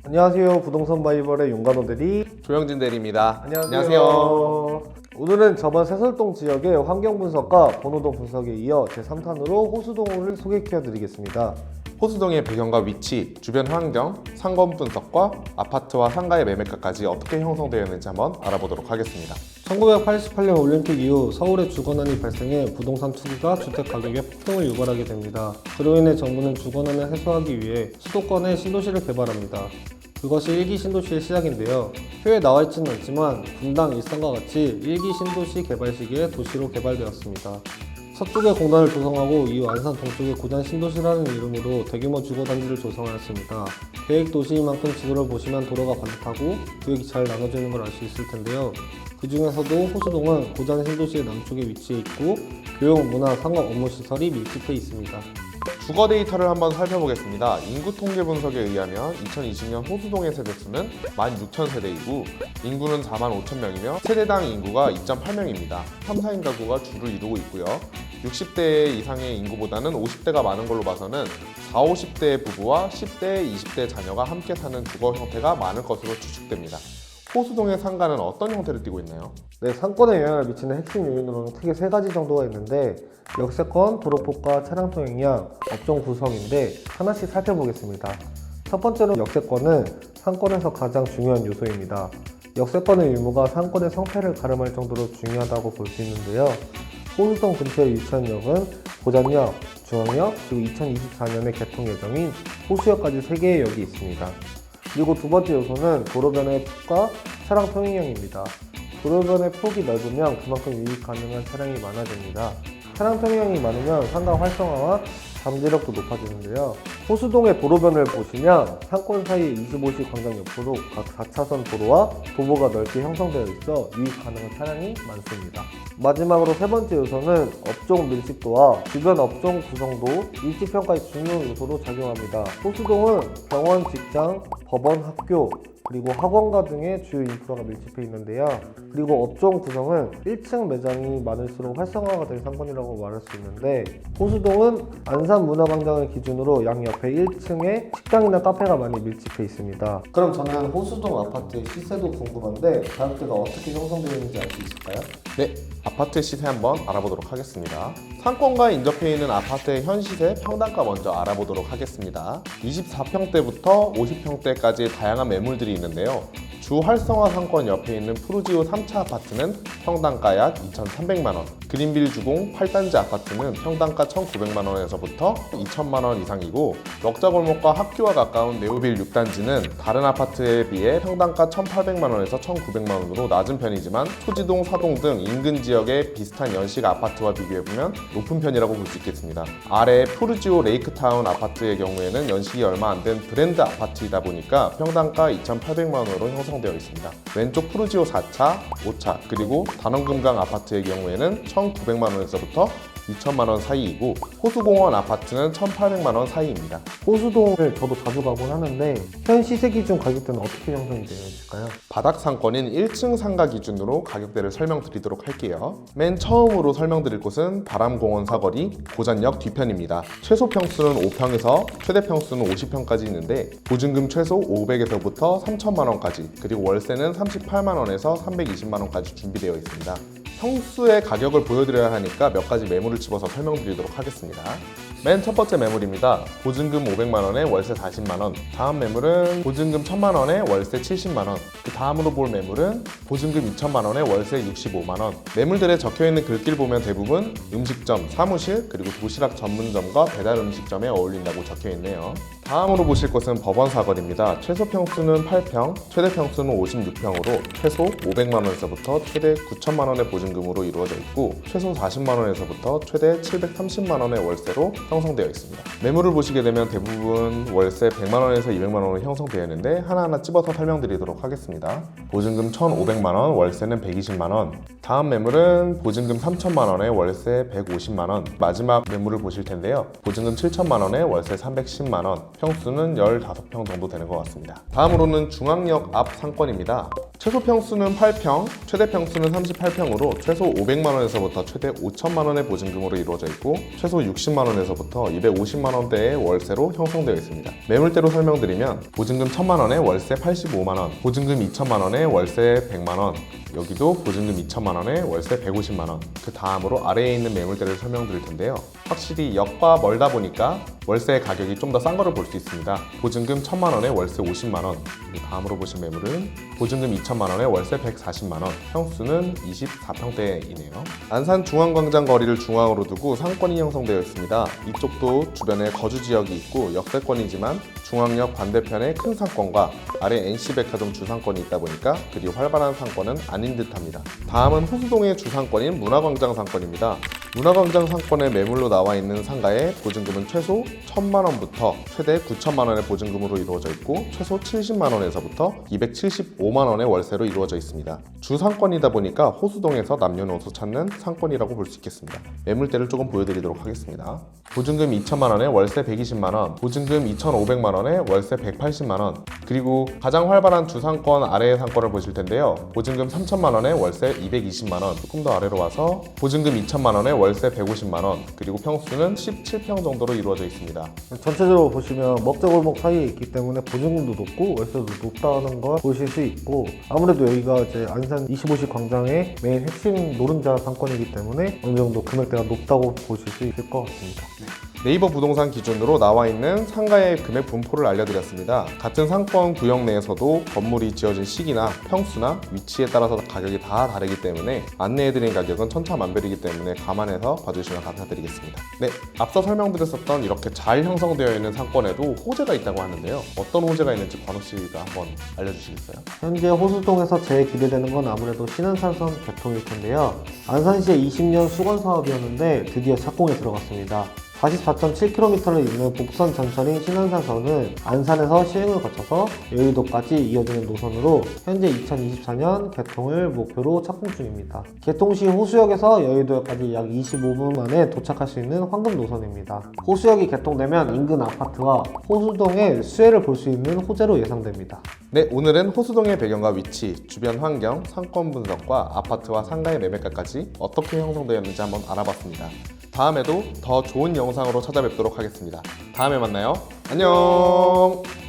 안녕하세요. 부동산 바이벌의 용감호들이 조영진 대리입니다. 안녕하세요. 오늘은 저번 새솔동 지역의 환경 분석과 번호동 분석에 이어 제3탄으로 호수동을 소개해 드리겠습니다. 호수동의 배경과 위치, 주변 환경, 상권 분석과 아파트와 상가의 매매가까지 어떻게 형성되었는지 한번 알아보도록 하겠습니다. 1988년 올림픽 이후 서울에 주거난이 발생해 부동산 투기가 주택 가격에 폭등을 유발하게 됩니다. 그로 인해 정부는 주거난을 해소하기 위해 수도권에 신도시를 개발합니다. 그것이 1기 신도시의 시작인데요. 표에 나와 있지는 않지만 분당, 일산과 같이 1기 신도시 개발 시기에 도시로 개발되었습니다. 서쪽에 공단을 조성하고 이후 안산 동쪽에 고단 신도시라는 이름으로 대규모 주거단지를 조성하였습니다. 계획 도시인 만큼 지도를 보시면 도로가 반듯하고 구역이 잘 나눠져 있는 걸 알 수 있을 텐데요. 그 중에서도 호수동은 고단 신도시의 남쪽에 위치해 있고 교육, 문화, 상업, 업무 시설이 밀집해 있습니다. 주거 데이터를 한번 살펴보겠습니다. 인구 통계 분석에 의하면 2020년 호수동의 세대수는 16,000세대이고 인구는 45,000명이며 세대당 인구가 2.8명입니다. 3, 4인 가구가 주를 이루고 있고요. 60대 이상의 인구보다는 50대가 많은 걸로 봐서는 40, 50대 부부와 10대, 20대 자녀가 함께 사는 주거 형태가 많을 것으로 추측됩니다. 호수동의 상가는 어떤 형태를 띠고 있나요? 네, 상권에 영향을 미치는 핵심 요인으로는 크게 3가지 정도가 있는데 역세권, 도로폭과 차량 통행량, 업종 구성인데 하나씩 살펴보겠습니다. 첫 번째로 역세권은 상권에서 가장 중요한 요소입니다. 역세권의 유무가 상권의 성패를 가름할 정도로 중요하다고 볼 수 있는데요. 호수동 근처에 위치한 역은 고잔역, 중앙역, 그리고 2024년에 개통 예정인 호수역까지 3개의 역이 있습니다. 그리고 두 번째 요소는 도로변의 폭과 차량 통행량입니다. 도로변의 폭이 넓으면 그만큼 유입 가능한 차량이 많아집니다. 차량 통행량이 많으면 상가 활성화와 잠재력도 높아지는데요. 호수동의 도로변을 보시면 상권 사이에 25시 광장 옆으로 각 4차선 도로와 도보가 넓게 형성되어 있어 유입 가능한 차량이 많습니다. 마지막으로 세 번째 요소는 업종 밀집도와 주변 업종 구성도 일지평가의 중요 요소로 작용합니다. 호수동은 병원, 직장, 법원, 학교, 그리고 학원가 등의 주요 인프라가 밀집해 있는데요. 그리고 업종 구성은 1층 매장이 많을수록 활성화가 된 상권이라고 말할 수 있는데 호수동은 안산문화광장을 기준으로 양옆에 1층에 식당이나 카페가 많이 밀집해 있습니다. 그럼 저는 호수동 아파트의 시세도 궁금한데 가격대가 어떻게 형성되어 있는지 알 수 있을까요? 네, 아파트 시세 한번 알아보도록 하겠습니다. 상권과 인접해 있는 아파트의 현 시세 평당가 먼저 알아보도록 하겠습니다. 24평대부터 50평대까지 다양한 매물들이 있는데요. 주 활성화 상권 옆에 있는 푸르지오 3차 아파트는 평당가 약 2,300만원, 그린빌 주공 8단지 아파트는 평당가 1,900만원에서부터 2,000만원 이상이고 넉자골목과 학교와 가까운 네오빌 6단지는 다른 아파트에 비해 평당가 1,800만원에서 1,900만원으로 낮은 편이지만 초지동, 사동 등 인근 지역의 비슷한 연식 아파트와 비교해보면 높은 편이라고 볼 수 있겠습니다. 아래 푸르지오 레이크타운 아파트의 경우에는 연식이 얼마 안 된 브랜드 아파트이다 보니까 평당가 2,800만원으로 형성되어 있습니다. 왼쪽 푸르지오 4차, 5차, 그리고 단원금강 아파트의 경우에는 1,900만원에서부터 2천만원 사이이고 호수공원 아파트는 1,800만원 사이입니다. 호수동을 저도 자주 가곤 하는데 현 시세 기준 가격대는 어떻게 형성이 되어 있을까요? 바닥 상권인 1층 상가 기준으로 가격대를 설명드리도록 할게요. 맨 처음으로 설명드릴 곳은 바람공원 사거리 고잔역 뒤편입니다. 최소 평수는 5평에서 최대 평수는 50평까지 있는데 보증금 최소 500에서부터 3천만원까지 그리고 월세는 38만원에서 320만원까지 준비되어 있습니다. 평수의 가격을 보여드려야 하니까 몇 가지 매물을 집어서 설명드리도록 하겠습니다. 맨 첫 번째 매물입니다. 보증금 500만원에 월세 40만원. 다음 매물은 보증금 1000만원에 월세 70만원. 그 다음으로 볼 매물은 보증금 2000만원에 월세 65만원. 매물들에 적혀있는 글귀를 보면 대부분 음식점, 사무실, 그리고 도시락 전문점과 배달 음식점에 어울린다고 적혀있네요. 다음으로 보실 곳은 법원 사거리입니다. 최소 평수는 8평, 최대 평수는 56평으로 최소 500만원에서부터 최대 9천만원의 보증금으로 이루어져 있고 최소 40만원에서부터 최대 730만원의 월세로 형성되어 있습니다. 매물을 보시게 되면 대부분 월세 100만원에서 200만원으로 형성되어 있는데 하나하나 찝어서 설명드리도록 하겠습니다. 보증금 1,500만원, 월세는 120만원. 다음 매물은 보증금 3천만원에 월세 150만원. 마지막 매물을 보실 텐데요. 보증금 7천만원에 월세 310만원. 평수는 15평 정도 되는 것 같습니다. 다음으로는 중앙역 앞 상권입니다. 최소 평수는 8평, 최대 평수는 38평으로 최소 500만 원에서부터 최대 5천만 원의 보증금으로 이루어져 있고 최소 60만 원에서부터 250만 원대의 월세로 형성되어 있습니다. 매물대로 설명드리면 보증금 1천만 원에 월세 85만 원, 보증금 2천만 원에 월세 100만 원, 여기도 보증금 2천만 원에 월세 150만 원. 그 다음으로 아래에 있는 매물대를 설명드릴 텐데요. 확실히 역과 멀다 보니까 월세 가격이 좀 더 싼 거를 볼 수 있습니다. 보증금 1천만 원에 월세 50만 원. 다음으로 보실 매물은 보증금 2천만 원에 월세 140만 원. 평수는 24평대이네요. 안산 중앙광장 거리를 중앙으로 두고 상권이 형성되어 있습니다. 이쪽도 주변에 거주 지역이 있고 역세권이지만 중앙역 반대편에 큰 상권과 아래 NC백화점 주상권이 있다 보니까 그리 활발한 상권은 아닌 듯합니다. 다음은 호수동의 주상권인 문화광장 상권입니다. 문화광장 상권의 매물로 나와 있는 상가의 보증금은 최소 1천만 원부터 최대 9천만 원의 보증금으로 이루어져 있고 최소 70만 원에서부터 275만 원의 월세로 이루어져 있습니다. 주상권이다 보니까 호수동에서 남녀노소 찾는 상권이라고 볼 수 있겠습니다. 매물대를 조금 보여드리도록 하겠습니다. 보증금 2천만 원에 월세 120만 원, 보증금 2,500만 원에 월세 180만 원, 그리고 가장 활발한 주상권 아래의 상권을 보실 텐데요. 보증금 3천만 원에 월세 220만 원, 조금 더 아래로 와서 보증금 2천만 원에 월세 150만 원, 그리고 평수는 17평 정도로 이루어져 있습니다. 전체적으로 보시면 먹자골목 사이에 있기 때문에 보증금도 높고 월세도 높다는 걸 보실 수 있고, 아무래도 여기가 이제 안산 25시 광장의 메인 핵심 노른자 상권이기 때문에 어느 정도 금액대가 높다고 보실 수 있을 것 같습니다. 네이버 부동산 기준으로 나와 있는 상가의 금액 분포를 알려드렸습니다. 같은 상권 구역 내에서도 건물이 지어진 시기나 평수나 위치에 따라서 가격이 다 다르기 때문에 안내해드린 가격은 천차만별이기 때문에 감안해서 봐주시면 감사드리겠습니다. 네, 앞서 설명드렸었던 이렇게 잘 형성되어 있는 상권에도 호재가 있다고 하는데요. 어떤 호재가 있는지 관우 씨가 한번 알려주시겠어요? 현재 호수동에서 제일 기대되는 건 아무래도 신안산선 개통일 텐데요. 안산시의 20년 수건 사업이었는데 드디어 착공에 들어갔습니다. 44.7km를 잇는 복선 전철인 신안산선은 안산에서 시행을 거쳐서 여의도까지 이어지는 노선으로 현재 2024년 개통을 목표로 착공 중입니다. 개통 시 호수역에서 여의도역까지 약 25분 만에 도착할 수 있는 황금 노선입니다. 호수역이 개통되면 인근 아파트와 호수동의 수혜를 볼 수 있는 호재로 예상됩니다. 네, 오늘은 호수동의 배경과 위치, 주변 환경, 상권 분석과 아파트와 상가의 매매가까지 어떻게 형성되었는지 한번 알아봤습니다. 다음에도 더 좋은 영상으로 찾아뵙도록 하겠습니다. 다음에 만나요. 안녕!